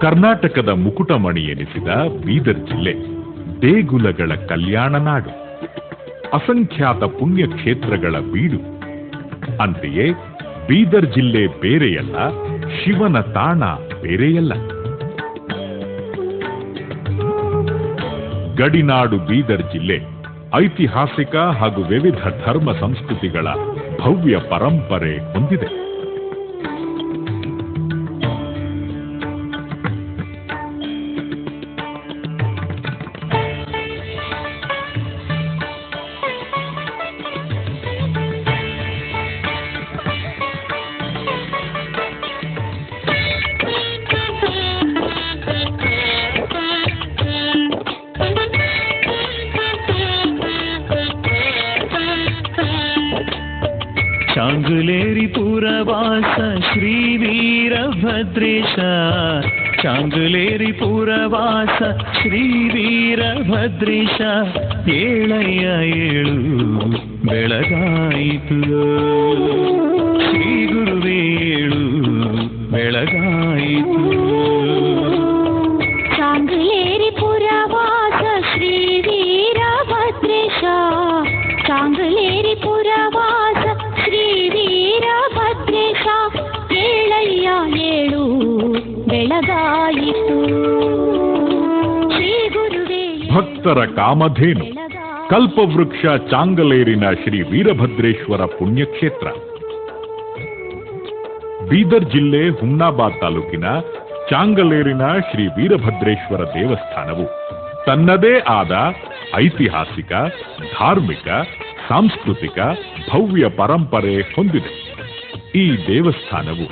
ಕರ್ನಾಟಕದ ಮುಕುಟಮಣಿ ಎನಿಸಿದ ಬೀದರ್ ಜಿಲ್ಲೆ ದೇಗುಲಗಳ ಕಲ್ಯಾಣ ನಾಡು, ಅಸಂಖ್ಯಾತ ಪುಣ್ಯಕ್ಷೇತ್ರಗಳ ಬೀಡು. ಅಂತೆಯೇ ಬೀದರ್ ಜಿಲ್ಲೆ ಬೇರೆಯಲ್ಲ, ಶಿವನ ತಾಣ ಬೇರೆಯಲ್ಲ. ಗಡಿನಾಡು ಬೀದರ್ ಜಿಲ್ಲೆ ಐತಿಹಾಸಿಕ ಹಾಗೂ ವಿವಿಧ ಧರ್ಮ ಸಂಸ್ಕೃತಿಗಳ ಭವ್ಯ ಪರಂಪರೆ ಹೊಂದಿದೆ. चांगलेरी पुरवास श्री वीरभद्रेश, चांगलेरी पुरवास श्री वीरभद्रेश, ಏಳಯ್ಯ ಏಳು ಬೆಳಗಾಯಿತು, ಶ್ರೀ ಗುರುವೇ ಏಳು ಬೆಳಗಾಯಿತು. चांगलेरी पुरवास श्री वीरभद्रेश, चांगलेरी पुरवास श्री वीरभद्रेश, ಏಳಯ್ಯ ಏಳು ಬೆಳಗಾಯಿತು, ಶ್ರೀ ಗುರುವೇ. ಭಕ್ತರ ಕಾಮಧೇನು ಕಲ್ಪವೃಕ್ಷ ಚಾಂಗಲೇರಿನ ಶ್ರೀ ವೀರಭದ್ರೇಶ್ವರ ಪುಣ್ಯಕ್ಷೇತ್ರ. ಬೀದರ್ ಜಿಲ್ಲೆ ಹುಮ್ನಾಬಾದ್ ತಾಲೂಕಿನ ಚಾಂಗಲೇರಿನ ಶ್ರೀ ವೀರಭದ್ರೇಶ್ವರ ದೇವಸ್ಥಾನವು ತನ್ನದೇ ಆದ ಐತಿಹಾಸಿಕ, ಧಾರ್ಮಿಕ, ಸಾಂಸ್ಕೃತಿಕ ಭವ್ಯ ಪರಂಪರೆ ಹೊಂದಿದೆ. ಈ ದೇವಸ್ಥಾನವು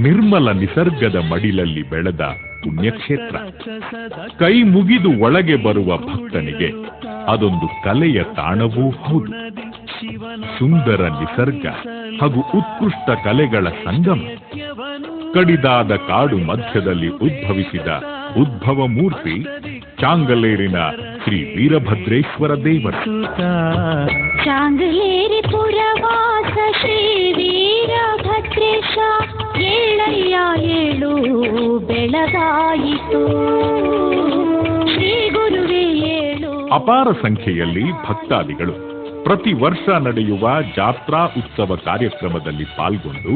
ನಿರ್ಮಲ ನಿಸರ್ಗದ ಮಡಿಲಲ್ಲಿ ಬೆಳೆದ ಪುಣ್ಯಕ್ಷೇತ್ರ. ಕೈ ಮುಗಿದು ಒಳಗೆ ಬರುವ ಭಕ್ತನಿಗೆ ಅದೊಂದು ಕಲೆಯ ತಾಣವೂ ಹೌದು. ಸುಂದರ ನಿಸರ್ಗ ಹಾಗೂ ಉತ್ಕೃಷ್ಟ ಕಲೆಗಳ ಸಂಗಮ. ಕಡಿದಾದ ಕಾಡು ಮಧ್ಯದಲ್ಲಿ ಉದ್ಭವಿಸಿದ ಉದ್ಭವ ಮೂರ್ತಿ ಚಾಂಗಲೇರಿನ ಶ್ರೀ ವೀರಭದ್ರೇಶ್ವರ ದೇವರು. ಚಾಂಗಲೇರಿ ಪುರವಾಸ ಶ್ರೀ ವೀರಭದ್ರೇಶ, ಏಳಯ್ಯ ಏಳು ಬೆಳಗಾಯಿತು, ಶ್ರೀ ಗುರುವೇ ಏಳು. ಅಪಾರ ಸಂಖ್ಯೆಯಲ್ಲಿ ಭಕ್ತಾದಿಗಳು ಪ್ರತಿ ವರ್ಷ ನಡೆಯುವ ಜಾತ್ರಾ ಉತ್ಸವ ಕಾರ್ಯಕ್ರಮದಲ್ಲಿ ಪಾಲ್ಗೊಂಡು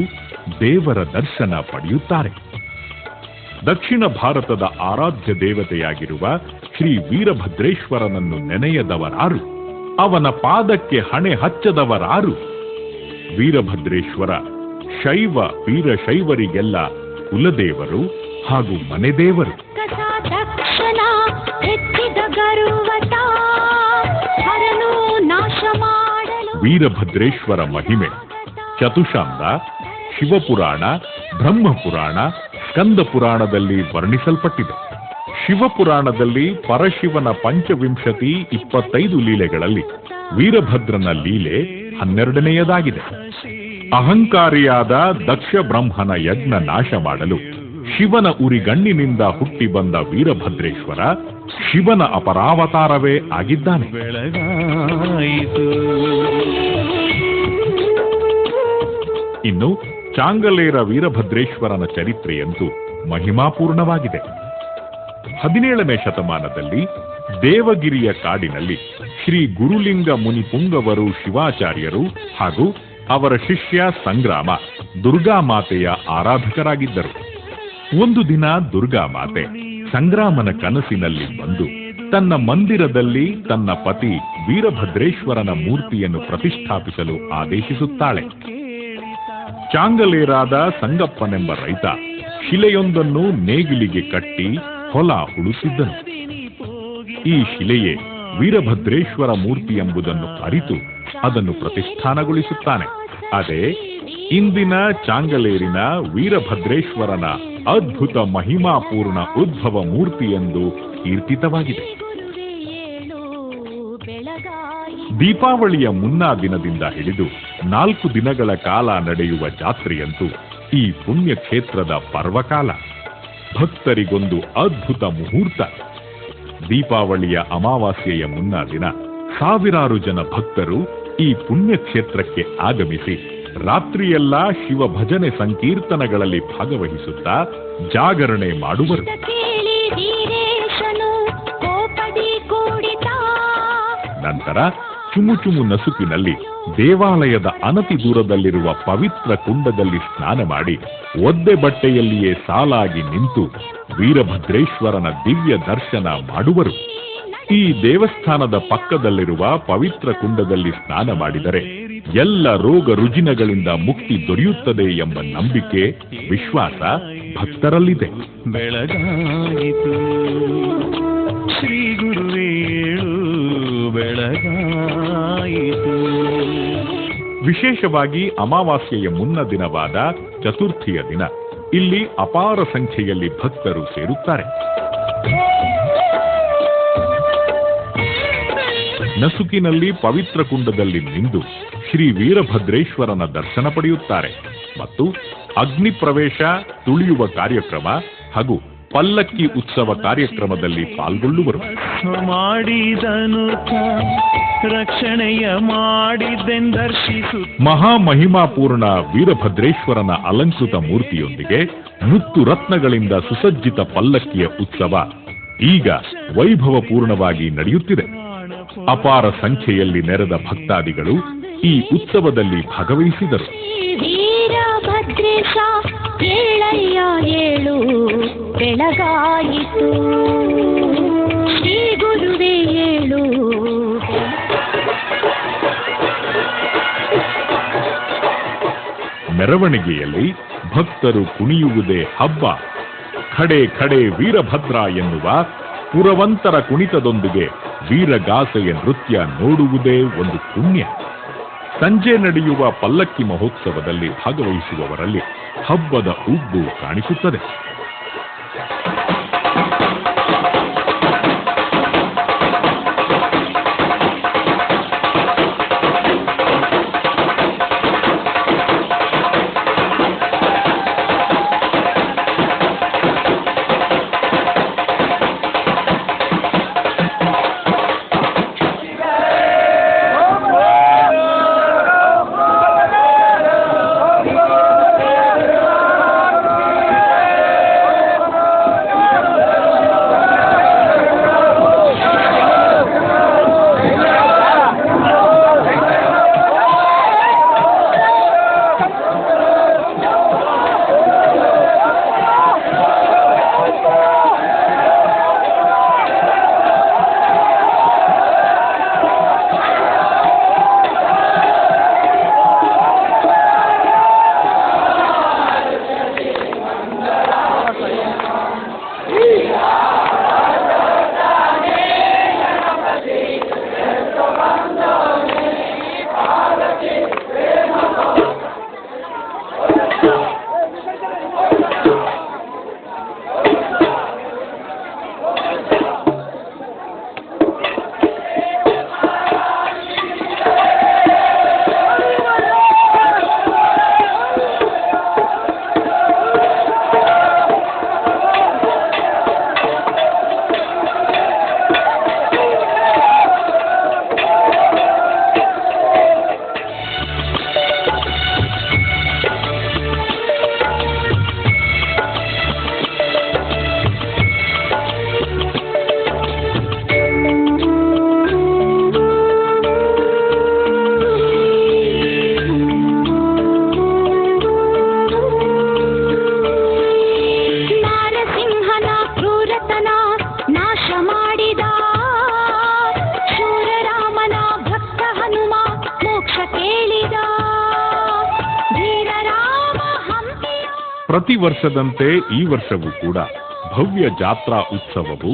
ದೇವರ ದರ್ಶನ ಪಡೆಯುತ್ತಾರೆ. ದಕ್ಷಿಣ ಭಾರತದ ಆರಾಧ್ಯ ದೇವತೆಯಾಗಿರುವ ಶ್ರೀ ವೀರಭದ್ರೇಶ್ವರನನ್ನು ನೆನೆಯದವರಾರು, ಅವನ ಪಾದಕ್ಕೆ ಹಣೆ ಹಚ್ಚದವರಾರು. ವೀರಭದ್ರೇಶ್ವರ ಶೈವ ವೀರಶೈವರಿಗೆಲ್ಲ ಕುಲದೇವರು ಹಾಗೂ ಮನೆದೇವರು. ವೀರಭದ್ರೇಶ್ವರ ಮಹಿಮೆ ಚತುಶಾಂದ, ಶಿವಪುರಾಣ, ಬ್ರಹ್ಮಪುರಾಣ, ಸ್ಕಂದ ಪುರಾಣದಲ್ಲಿ ವರ್ಣಿಸಲ್ಪಟ್ಟಿದೆ. ಶಿವಪುರಾಣದಲ್ಲಿ ಪರಶಿವನ ಪಂಚವಿಂಶತಿ 25 ಲೀಲೆಗಳಲ್ಲಿ ವೀರಭದ್ರನ ಲೀಲೆ 12ನೆಯದಾಗಿದೆ. ಅಹಂಕಾರಿಯಾದ ದಕ್ಷ ಬ್ರಹ್ಮನ ಯಜ್ಞ ನಾಶ ಮಾಡಲು ಶಿವನ ಉರಿಗಣ್ಣಿನಿಂದ ಹುಟ್ಟಿ ಬಂದ ವೀರಭದ್ರೇಶ್ವರ ಶಿವನ ಅಪರಾವತಾರವೇ ಆಗಿದ್ದಾನೆ. ಇನ್ನು ಚಾಂಗಲೇರ ವೀರಭದ್ರೇಶ್ವರನ ಚರಿತ್ರೆಯಂತೂ ಮಹಿಮಾಪೂರ್ಣವಾಗಿದೆ. 17ನೇ ಶತಮಾನದಲ್ಲಿ ದೇವಗಿರಿಯ ಕಾಡಿನಲ್ಲಿ ಶ್ರೀ ಗುರುಲಿಂಗ ಮುನಿಪುಂಗವರು ಶಿವಾಚಾರ್ಯರು ಹಾಗೂ ಅವರ ಶಿಷ್ಯ ಸಂಗ್ರಾಮ ದುರ್ಗಾಮಾತೆಯ ಆರಾಧಕರಾಗಿದ್ದರು. ಒಂದು ದಿನ ದುರ್ಗಾಮಾತೆ ಸಂಗ್ರಾಮನ ಕನಸಿನಲ್ಲಿ ಬಂದು ತನ್ನ ಮಂದಿರದಲ್ಲಿ ತನ್ನ ಪತಿ ವೀರಭದ್ರೇಶ್ವರನ ಮೂರ್ತಿಯನ್ನು ಪ್ರತಿಷ್ಠಾಪಿಸಲು ಆದೇಶಿಸುತ್ತಾಳೆ. ಚಾಂಗಲೇರಾದ ಸಂಗಪ್ಪನೆಂಬ ರೈತ ಶಿಲೆಯೊಂದನ್ನು ನೇಗಿಲಿಗೆ ಕಟ್ಟಿ ಹೊಲ ಉಳಿಸಿದ್ದನು. ಈ ಶಿಲೆಯೇ ವೀರಭದ್ರೇಶ್ವರ ಮೂರ್ತಿ ಎಂಬುದನ್ನು ಅರಿತು ಅದನ್ನು ಪ್ರತಿಷ್ಠಾನಗೊಳಿಸುತ್ತಾನೆ. ಅದೇ ಇಂದಿನ ಚಾಂಗಲೇರಿನ ವೀರಭದ್ರೇಶ್ವರನ ಅದ್ಭುತ ಮಹಿಮಾಪೂರ್ಣ ಉದ್ಭವ ಮೂರ್ತಿ ಎಂದು ಕೀರ್ತಿತವಾಗಿದೆ. ದೀಪಾವಳಿಯ ಮುನ್ನಾ ದಿನದಿಂದ ಹಿಡಿದು 4 ದಿನಗಳ ಕಾಲ ನಡೆಯುವ ಜಾತ್ರೆಯಂತೂ ಈ ಪುಣ್ಯಕ್ಷೇತ್ರದ ಪರ್ವಕಾಲ. ಭಕ್ತರಿಗೊಂದು ಅದ್ಭುತ ಮುಹೂರ್ತ. ದೀಪಾವಳಿಯ ಅಮಾವಾಸ್ಯೆಯ ಮುನ್ನಾ ದಿನ ಸಾವಿರಾರು ಜನ ಭಕ್ತರು ಈ ಪುಣ್ಯಕ್ಷೇತ್ರಕ್ಕೆ ಆಗಮಿಸಿ ರಾತ್ರಿಯೆಲ್ಲ ಶಿವ ಭಜನೆ ಸಂಕೀರ್ತನಗಳಲ್ಲಿ ಭಾಗವಹಿಸುತ್ತಾ ಜಾಗರಣೆ ಮಾಡುವರು. ನಂತರ ಚುಮುಚುಮು ನಸುಕಿನಲ್ಲಿ ದೇವಾಲಯದ ಅನತಿ ದೂರದಲ್ಲಿರುವ ಪವಿತ್ರ ಕುಂಡದಲ್ಲಿ ಸ್ನಾನ ಮಾಡಿ ಒದ್ದೆ ಬಟ್ಟೆಯಲ್ಲಿಯೇ ಸಾಲಾಗಿ ನಿಂತು ವೀರಭದ್ರೇಶ್ವರನ ದಿವ್ಯ ದರ್ಶನ ಮಾಡುವರು. ಈ ದೇವಸ್ಥಾನದ ಪಕ್ಕದಲ್ಲಿರುವ ಪವಿತ್ರ ಕುಂಡದಲ್ಲಿ ಸ್ನಾನ ಮಾಡಿದರೆ ಎಲ್ಲ ರೋಗ ರುಜಿನಗಳಿಂದ ಮುಕ್ತಿ ದೊರೆಯುತ್ತದೆ ಎಂಬ ನಂಬಿಕೆ, ವಿಶ್ವಾಸ ಭಕ್ತರಲ್ಲಿದೆ. ಬೆಳಗಾಯಿತು ಶ್ರೀ ಗುರುವೇಳು ಬೆಳಗಾಯಿತು. ವಿಶೇಷವಾಗಿ ಅಮಾವಾಸ್ಯೆಯ ಮುನ್ನ ದಿನವಾದ ಚತುರ್ಥಿಯ ದಿನ ಇಲ್ಲಿ ಅಪಾರ ಸಂಖ್ಯೆಯಲ್ಲಿ ಭಕ್ತರು ಸೇರುತ್ತಾರೆ. ನಸುಕಿನಲ್ಲಿ ಪವಿತ್ರ ಕುಂಡದಲ್ಲಿ ನಿಂದು ಶ್ರೀ ವೀರಭದ್ರೇಶ್ವರನ ದರ್ಶನ ಪಡೆಯುತ್ತಾರೆ ಮತ್ತು ಅಗ್ನಿ ಪ್ರವೇಶ, ತುಳಿಯುವ ಕಾರ್ಯಕ್ರಮ ಹಾಗೂ ಪಲ್ಲಕ್ಕಿ ಉತ್ಸವ ಕಾರ್ಯಕ್ರಮದಲ್ಲಿ ಪಾಲ್ಗೊಳ್ಳುವರು. ಮಾಡಿದನು ರಕ್ಷಣೆಯ ಮಾಡಿದೆಂದರ್ಶಿಸು. ಮಹಾಮಹಿಮಾಪೂರ್ಣ ವೀರಭದ್ರೇಶ್ವರನ ಅಲಂಕೃತ ಮೂರ್ತಿಯೊಂದಿಗೆ ಮುತ್ತು ರತ್ನಗಳಿಂದ ಸುಸಜ್ಜಿತ ಪಲ್ಲಕ್ಕಿಯ ಉತ್ಸವ ಈಗ ವೈಭವಪೂರ್ಣವಾಗಿ ನಡೆಯುತ್ತಿದೆ. ಅಪಾರ ಸಂಖ್ಯೆಯಲ್ಲಿ ನೆರೆದ ಭಕ್ತಾದಿಗಳು ಈ ಉತ್ಸವದಲ್ಲಿ ಭಾಗವಹಿಸಿದರು. ವೀರಭದ್ರೇಶ ಏಳಯ್ಯ ಏಳು ಬೆಳಗಾಯಿತು, ಶ್ರೀ ಗುರುವೇ ಏಳು. ಮೆರವಣಿಗೆಯಲ್ಲಿ ಭಕ್ತರು ಕುಣಿಯುವುದೇ ಹಬ್ಬ. ಖಡೆ ಖಡೆ ವೀರಭದ್ರ ಎನ್ನುವ ಪುರವಂತರ ಕುಣಿತದೊಂದಿಗೆ ವೀರಗಾಸೆಯ ನೃತ್ಯ ನೋಡುವುದೇ ಒಂದು ಪುಣ್ಯ. ಸಂಜೆ ನಡೆಯುವ ಪಲ್ಲಕ್ಕಿ ಮಹೋತ್ಸವದಲ್ಲಿ ಭಾಗವಹಿಸುವವರಲ್ಲಿ ಹಬ್ಬದ ಉಬ್ಬು ಕಾಣಿಸುತ್ತದೆ. ಪ್ರತಿ ವರ್ಷದಂತೆ ಈ ವರ್ಷವೂ ಕೂಡ ಭವ್ಯ ಜಾತ್ರಾ ಉತ್ಸವವು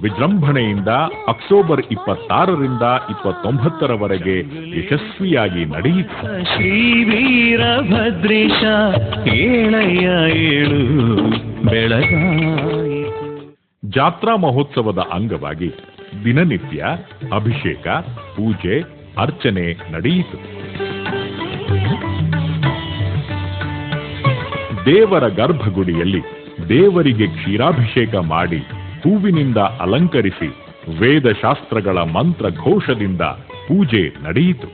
ವಿಜೃಂಭಣೆಯಿಂದ ಅಕ್ಟೋಬರ್ 26ರಿಂದ 29ರವರೆಗೆ ಯಶಸ್ವಿಯಾಗಿ ನಡೆಯಿತು. ಶ್ರೀ ವೀರಭದ್ರೇಶ ಏಳಯ್ಯ ಏಳು ಬೆಳಗಾಯಿತು. ಜಾತ್ರಾ ಮಹೋತ್ಸವದ ಅಂಗವಾಗಿ ದಿನನಿತ್ಯ ಅಭಿಷೇಕ, ಪೂಜೆ, ಅರ್ಚನೆ ನಡೆಯಿತು. ದೇವರ ಗರ್ಭಗುಡಿಯಲ್ಲಿ ದೇವರಿಗೆ ಕ್ಷೀರಾಭಿಷೇಕ ಮಾಡಿ ಹೂವಿನಿಂದ ಅಲಂಕರಿಸಿ ವೇದಶಾಸ್ತ್ರಗಳ ಮಂತ್ರ ಘೋಷದಿಂದ ಪೂಜೆ ನಡೆಯಿತು.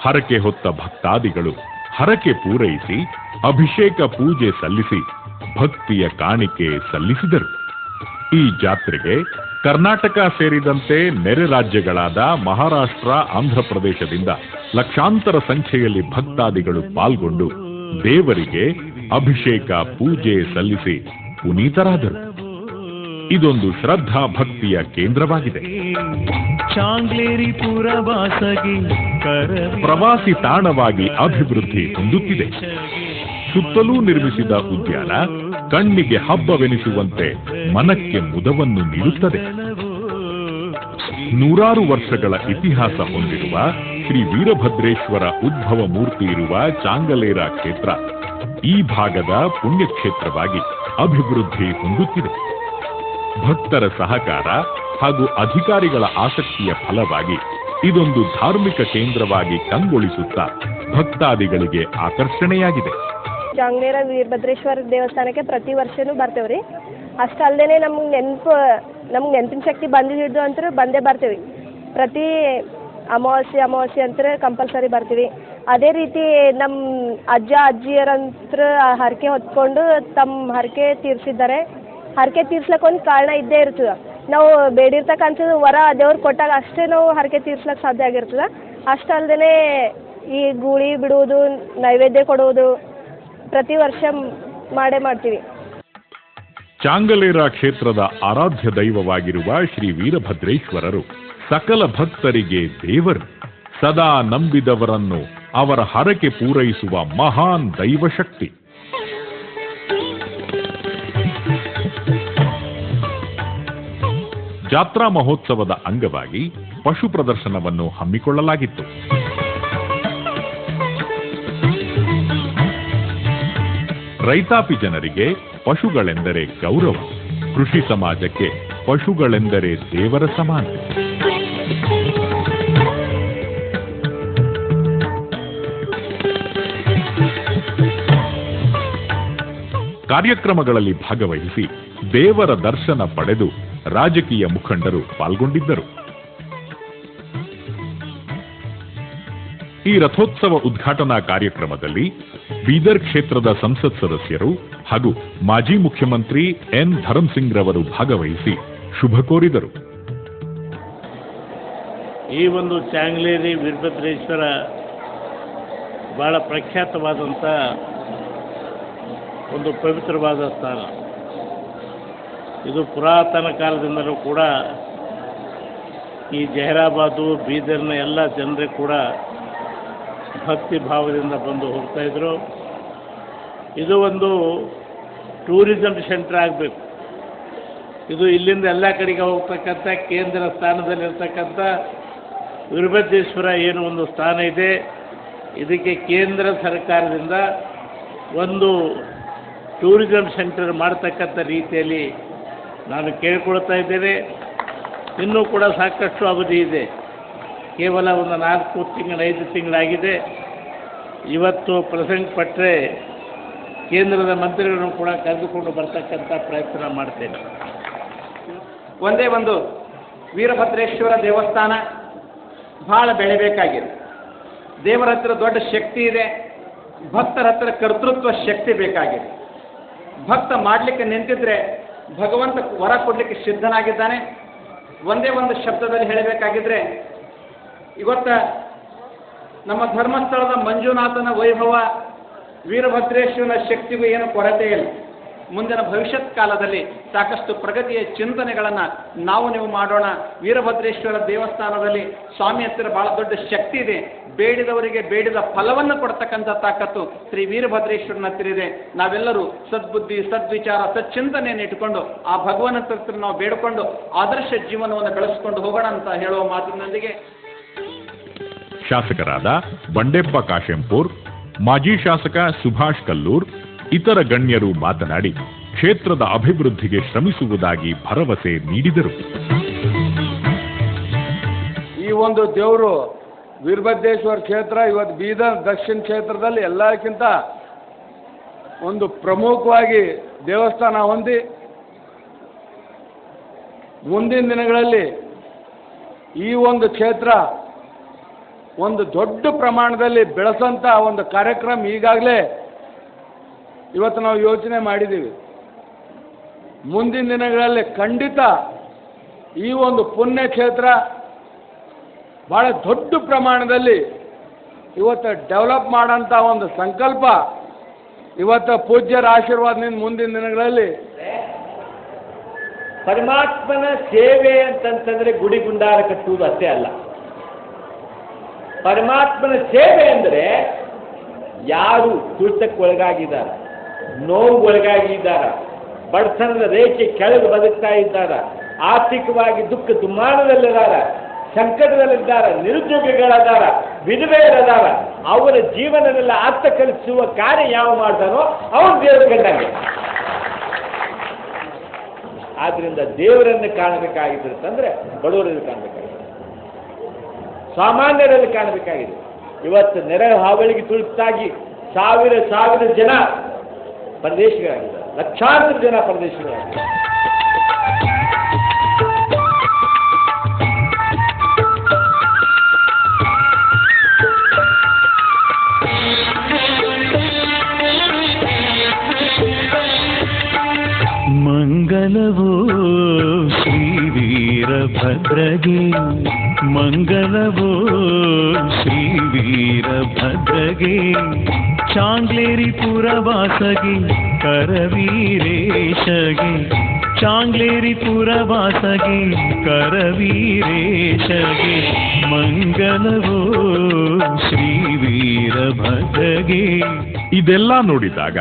ಹರಕೆ ಹೊತ್ತ ಭಕ್ತಾದಿಗಳು ಹರಕೆ ಪೂರೈಸಿ ಅಭಿಷೇಕ ಪೂಜೆ ಸಲ್ಲಿಸಿ ಭಕ್ತಿಯ ಕಾಣಿಕೆ ಸಲ್ಲಿಸಿದರು. ಈ ಜಾತ್ರೆಗೆ ಕರ್ನಾಟಕ ಸೇರಿದಂತೆ ನೆರೆ ರಾಜ್ಯಗಳಾದ ಮಹಾರಾಷ್ಟ್ರ, ಆಂಧ್ರಪ್ರದೇಶದಿಂದ ಲಕ್ಷಾಂತರ ಸಂಖ್ಯೆಯಲ್ಲಿ ಭಕ್ತಾದಿಗಳು ಪಾಲ್ಗೊಂಡು ದೇವರಿಗೆ ಅಭಿಷೇಕ ಪೂಜೆ ಸಲ್ಲಿಸಿ ಪುನೀತರಾದರು. ಇದೊಂದು ಶ್ರದ್ಧಾ ಭಕ್ತಿಯ ಕೇಂದ್ರವಾಗಿದೆ. ಪ್ರವಾಸಿ ತಾಣವಾಗಿ ಅಭಿವೃದ್ಧಿ ಹೊಂದುತ್ತಿದೆ. ಸುತ್ತಲೂ ನಿರ್ಮಿಸಿದ ಉದ್ಯಾನ ಕಣ್ಣಿಗೆ ಹಬ್ಬವೆನಿಸುವಂತೆ ಮನಕ್ಕೆ ಮುದವನ್ನು ನೀಡುತ್ತದೆ. ನೂರಾರು ವರ್ಷಗಳ ಇತಿಹಾಸ ಹೊಂದಿರುವ ಶ್ರೀ ವೀರಭದ್ರೇಶ್ವರ ಉದ್ಭವ ಮೂರ್ತಿ ಇರುವ ಚಾಂಗಲೇರ ಕ್ಷೇತ್ರ ಈ ಭಾಗದ ಪುಣ್ಯಕ್ಷೇತ್ರವಾಗಿ ಅಭಿವೃದ್ಧಿ ಹೊಂದುತ್ತಿದೆ. ಭಕ್ತರ ಸಹಕಾರ ಹಾಗೂ ಅಧಿಕಾರಿಗಳ ಆಸಕ್ತಿಯ ಫಲವಾಗಿ ಇದೊಂದು ಧಾರ್ಮಿಕ ಕೇಂದ್ರವಾಗಿ ಕಂಗೊಳಿಸುತ್ತಾ ಭಕ್ತಾದಿಗಳಿಗೆ ಆಕರ್ಷಣೆಯಾಗಿದೆ. ಚಾಂಗಲೇರ ವೀರಭದ್ರೇಶ್ವರ ದೇವಸ್ಥಾನಕ್ಕೆ ಪ್ರತಿ ವರ್ಷನೂ ಬರ್ತೇವ್ರಿ. ಅಷ್ಟಲ್ಲದೆ ನಮ್ಗೆ ನೆನಪಿನ ಶಕ್ತಿ ಬಂದಿದ್ದು ಅಂತ ಬಂದೇ ಬರ್ತೀವಿ. ಪ್ರತಿ ಅಮಾವಾಸ್ಯೆ ಅಂತ ಕಂಪಲ್ಸರಿ ಬರ್ತೀವಿ. ಅದೇ ರೀತಿ ನಮ್ಮ ಅಜ್ಜ ಅಜ್ಜಿಯರಂತ್ರ ಹರಕೆ ಹೊತ್ಕೊಂಡು ತಮ್ಮ ಹರಕೆ ತೀರಿಸಿದ್ದಾರೆ. ಹರಕೆ ತೀರ್ಸ್ಲಕ್ಕೆ ಒಂದು ಕಾರಣ ಇದ್ದೇ ಇರ್ತದೆ. ನಾವು ಬೇಡಿರ್ತಕ್ಕಂಥದ್ದು ವರ ದೇವ್ರು ಕೊಟ್ಟಾಗ ಅಷ್ಟೇ ನಾವು ಹರಕೆ ತೀರ್ಸ್ಲಕ್ಕೆ ಸಾಧ್ಯ ಆಗಿರ್ತದೆ. ಅಷ್ಟಲ್ಲದೆ ಈ ಗೂಳಿ ಬಿಡುವುದು, ನೈವೇದ್ಯ ಕೊಡುವುದು ಪ್ರತಿ ವರ್ಷ ಮಾಡ್ತೀವಿ. ಚಾಂಗಲೇರ ಕ್ಷೇತ್ರದ ಆರಾಧ್ಯ ದೈವವಾಗಿರುವ ಶ್ರೀ ವೀರಭದ್ರೇಶ್ವರರು ಸಕಲ ಭಕ್ತರಿಗೆ ದೇವರು. ಸದಾ ನಂಬಿದವರನ್ನು ಅವರ ಹರಕೆ ಪೂರೈಸುವ ಮಹಾನ್ ದೈವಶಕ್ತಿ. ಜಾತ್ರಾ ಮಹೋತ್ಸವದ ಅಂಗವಾಗಿ ಪಶು ಪ್ರದರ್ಶನವನ್ನು ಹಮ್ಮಿಕೊಳ್ಳಲಾಗಿತ್ತು. ರೈತಾಪಿ ಜನರಿಗೆ ಪಶುಗಳೆಂದರೆ ಗೌರವ. ಕೃಷಿ ಸಮಾಜಕ್ಕೆ ಪಶುಗಳೆಂದರೆ ದೇವರ ಸಮಾನ. ಕಾರ್ಯಕ್ರಮಗಳಲ್ಲಿ ಭಾಗವಹಿಸಿ ದೇವರ ದರ್ಶನ ಪಡೆದು ರಾಜಕೀಯ ಮುಖಂಡರು ಪಾಲ್ಗೊಂಡಿದ್ದರು. ಈ ರಥೋತ್ಸವ ಉದ್ಘಾಟನಾ ಕಾರ್ಯಕ್ರಮದಲ್ಲಿ ಬೀದರ್ ಕ್ಷೇತ್ರದ ಸಂಸತ್ ಸದಸ್ಯರು ಹಾಗೂ ಮಾಜಿ ಮುಖ್ಯಮಂತ್ರಿ ಎನ್ ಧರ್ಮಸಿಂಗ್ ರವರು ಭಾಗವಹಿಸಿ ಶುಭ ಕೋರಿದರು. ಈ ಒಂದು ಚಾಂಗಲೇರಿ ವೀರಭದ್ರೇಶ್ವರ ಬಹಳ ಪ್ರಖ್ಯಾತವಾದಂಥ ಒಂದು ಪವಿತ್ರವಾದ ಸ್ಥಾನ. ಇದು ಪುರಾತನ ಕಾಲದಿಂದಲೂ ಕೂಡ ಈ ಜಹೀರಾಬಾದು, ಬೀದರ್ನ ಎಲ್ಲ ಜನರೇ ಕೂಡ ಭಕ್ತಿ ಭಾವದಿಂದ ಬಂದು ಹೋಗ್ತಾಯಿದ್ರು. ಇದು ಒಂದು ಟೂರಿಸಂ ಸೆಂಟರ್ ಆಗಬೇಕು. ಇದು ಇಲ್ಲಿಂದ ಎಲ್ಲ ಕಡೆಗೆ ಹೋಗ್ತಕ್ಕಂಥ ಕೇಂದ್ರ ಸ್ಥಾನದಲ್ಲಿರ್ತಕ್ಕಂಥ ವೀರಭದ್ರೇಶ್ವರ ಏನು ಒಂದು ಸ್ಥಾನ ಇದೆ, ಇದಕ್ಕೆ ಕೇಂದ್ರ ಸರ್ಕಾರದಿಂದ ಒಂದು ಟೂರಿಸಂ ಸೆಂಟರ್ ಮಾಡ್ತಕ್ಕಂಥ ರೀತಿಯಲ್ಲಿ ನಾನು ಕೇಳಿಕೊಳ್ತಾ ಇದ್ದೇನೆ. ಇನ್ನೂ ಕೂಡ ಸಾಕಷ್ಟು ಅವಧಿ ಇದೆ. ಕೇವಲ ಒಂದು 4-5 ತಿಂಗಳಾಗಿದೆ. ಇವತ್ತು ಪ್ರೆಸೆಂಟ್ ಪಟ್ಟರೆ ಕೇಂದ್ರದ ಮಂತ್ರಿಗಳನ್ನು ಕೂಡ ಕರೆದುಕೊಂಡು ಬರ್ತಕ್ಕಂಥ ಪ್ರಯತ್ನ ಮಾಡ್ತೇನೆ. ಒಂದೇ ಒಂದು ವೀರಭದ್ರೇಶ್ವರ ದೇವಸ್ಥಾನ ಭಾಳ ಬೆಳಿಬೇಕಾಗಿದೆ. ದೇವರ ಹತ್ರ ದೊಡ್ಡ ಶಕ್ತಿ ಇದೆ, ಭಕ್ತರ ಹತ್ರ ಕರ್ತೃತ್ವ ಶಕ್ತಿ ಬೇಕಾಗಿದೆ. ಭಕ್ತ ಮಾಡಲಿಕ್ಕೆ ನಿಂತಿದ್ರೆ ಭಗವಂತ ವರ ಕೊಡಲಿಕ್ಕೆ ಸಿದ್ಧನಾಗಿದ್ದಾನೆ. ಒಂದೇ ಒಂದು ಶಬ್ದದಲ್ಲಿ ಹೇಳಬೇಕಾಗಿದ್ರೆ, ಇವತ್ತ ನಮ್ಮ ಧರ್ಮಸ್ಥಳದ ಮಂಜುನಾಥನ ವೈಭವ, ವೀರಭದ್ರೇಶ್ವರನ ಶಕ್ತಿಗೂ ಏನು ಕೊರತೆ ಇಲ್ಲ. ಮುಂದಿನ ಭವಿಷ್ಯತ್ ಕಾಲದಲ್ಲಿ ಸಾಕಷ್ಟು ಪ್ರಗತಿಯ ಚಿಂತನೆಗಳನ್ನು ನಾವು ನೀವು ಮಾಡೋಣ. ವೀರಭದ್ರೇಶ್ವರ ದೇವಸ್ಥಾನದಲ್ಲಿ ಸ್ವಾಮಿ ಹತ್ತಿರ ಭಾಳ ದೊಡ್ಡ ಶಕ್ತಿ ಇದೆ. ಬೇಡಿದವರಿಗೆ ಬೇಡಿದ ಫಲವನ್ನು ಕೊಡ್ತಕ್ಕಂಥ ತಾಕತ್ತು ಶ್ರೀ ವೀರಭದ್ರೇಶ್ವರನ ಹತ್ತಿರ ಇದೆ. ನಾವೆಲ್ಲರೂ ಸದ್ಬುದ್ಧಿ, ಸದ್ವಿಚಾರ, ಸಚ್ಚಿಂತನೆಯನ್ನು ಇಟ್ಟುಕೊಂಡು ಆ ಭಗವನ ಹತ್ರ ನಾವು ಬೇಡಿಕೊಂಡು ಆದರ್ಶ ಜೀವನವನ್ನು ಬೆಳೆಸಿಕೊಂಡು ಹೋಗೋಣ ಅಂತ ಹೇಳುವ ಮಾತಿನೊಂದಿಗೆ ಶಾಸಕರಾದ ಬಂಡೆಪ್ಪ ಕಾಶೆಂಪೂರ್, ಮಾಜಿ ಶಾಸಕ ಸುಭಾಷ್ ಕಲ್ಲೂರ್, ಇತರ ಗಣ್ಯರು ಮಾತನಾಡಿ ಕ್ಷೇತ್ರದ ಅಭಿವೃದ್ಧಿಗೆ ಶ್ರಮಿಸುವುದಾಗಿ ಭರವಸೆ ನೀಡಿದರು. ಈ ಒಂದು ದೇವರು ವೀರಭದ್ರೇಶ್ವರ ಕ್ಷೇತ್ರ ಇವತ್ತು ಬೀದರ್ ದಕ್ಷಿಣ ಕ್ಷೇತ್ರದಲ್ಲಿ ಎಲ್ಲಕ್ಕಿಂತ ಒಂದು ಪ್ರಮುಖವಾಗಿ ದೇವಸ್ಥಾನ ಹೊಂದಿ ಮುಂದಿನ ದಿನಗಳಲ್ಲಿ ಈ ಒಂದು ಕ್ಷೇತ್ರ ಒಂದು ದೊಡ್ಡ ಪ್ರಮಾಣದಲ್ಲಿ ಬೆಳೆಸಂತ ಒಂದು ಕಾರ್ಯಕ್ರಮ ಈಗಾಗಲೇ ಇವತ್ತು ನಾವು ಯೋಚನೆ ಮಾಡಿದ್ದೀವಿ. ಮುಂದಿನ ದಿನಗಳಲ್ಲಿ ಖಂಡಿತ ಈ ಒಂದು ಪುಣ್ಯ ಕ್ಷೇತ್ರ ಭಾಳ ದೊಡ್ಡ ಪ್ರಮಾಣದಲ್ಲಿ ಇವತ್ತು ಡೆವಲಪ್ ಮಾಡೋಂಥ ಒಂದು ಸಂಕಲ್ಪ ಇವತ್ತು ಪೂಜ್ಯರ ಆಶೀರ್ವಾದದಿಂದ ಮುಂದಿನ ದಿನಗಳಲ್ಲಿ ಪರಮಾತ್ಮನ ಸೇವೆ ಅಂತಂತಂದ್ರೆ ಗುಡಿ ಗುಂಡಾರ ಕಟ್ಟುವುದು ಅಷ್ಟೇ ಅಲ್ಲ. ಪರಮಾತ್ಮನ ಸೇವೆ ಅಂದರೆ ಯಾರು ತುಳಿತಕ್ಕೊಳಗಾಗಿದ್ದಾರೆ, ನೋವುಗೊಳಗಾಗಿದ್ದಾರೆ, ಬಡತನದ ರೇಖೆ ಕೆಳಗೆ ಬದುಕ್ತಾ ಇದ್ದಾರೆ, ಆರ್ಥಿಕವಾಗಿ ದುಃಖ ದುಮ್ಮಾನದಲ್ಲಿದ್ದಾರ, ಸಂಕಟದಲ್ಲಿದ್ದಾರೆ, ನಿರುದ್ಯೋಗಿಗಳದಾರ, ವಿಧವೆಯರದಾರ, ಅವರ ಜೀವನವೆಲ್ಲ ಅರ್ಥ ಕಲಿಸುವ ಕಾರ್ಯ ಯಾವ ಮಾಡ್ತಾನೋ ಅವನು ದೇವರು ಕಂಡಂಗೆ. ಆದ್ರಿಂದ ದೇವರನ್ನು ಕಾಣಬೇಕಾಗಿದ್ದಂದ್ರೆ ಬಡವರಲ್ಲಿ ಕಾಣಬೇಕಾಗಿದೆ, ಸಾಮಾನ್ಯರಲ್ಲಿ ಕಾಣಬೇಕಾಗಿದೆ. ಇವತ್ತು ನೆರೆ ಹಾವಳಿಗೆ ತುಳಿತಾಗಿ ಸಾವಿರ ಜನ ಪರದೇಶಿಗಳಾಗಿದ್ದಾರೆ, ಲಕ್ಷಾಂತರ ಜನ ಪರದೇಶಿಗಳಾಗಿದ್ದಾರೆ. ಮಂಗಲವೋ ಶ್ರೀ ವೀರಭದ್ರಗೆ, ಮಂಗಲವೋ ಶ್ರೀ ವೀರಭದ್ರಗೆ, ಚಾಂಗ್ಲೇರಿ ಪುರವಾಸಗೆ ಕರವೀರೇಶಗೆ, ಚಾಂಗ್ಲೇರಿ ಪುರವಾಸಗೆ ಕರವೀರೇಶಗೆ, ಮಂಗಲವೋ ಶ್ರೀ ವೀರಭದ್ರಗೆ. ಇದೆಲ್ಲ ನೋಡಿದಾಗ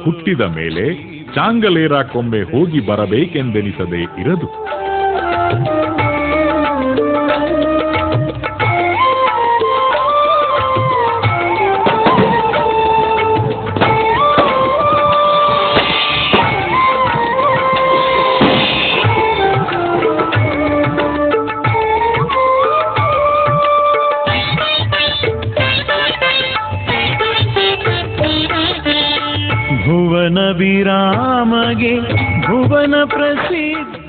ಹುಟ್ಟಿದ ಮೇಲೆ ಚಾಂಗಲೇರಕ್ಕೊಮ್ಮೆ ಹೋಗಿ ಬರಬೇಕೆಂದೆನಿಸದೆ ಇರದು. ಭುವನ ವಿರಾಮಗೆ ಭುವನ ಪ್ರಸಿದ್ಧ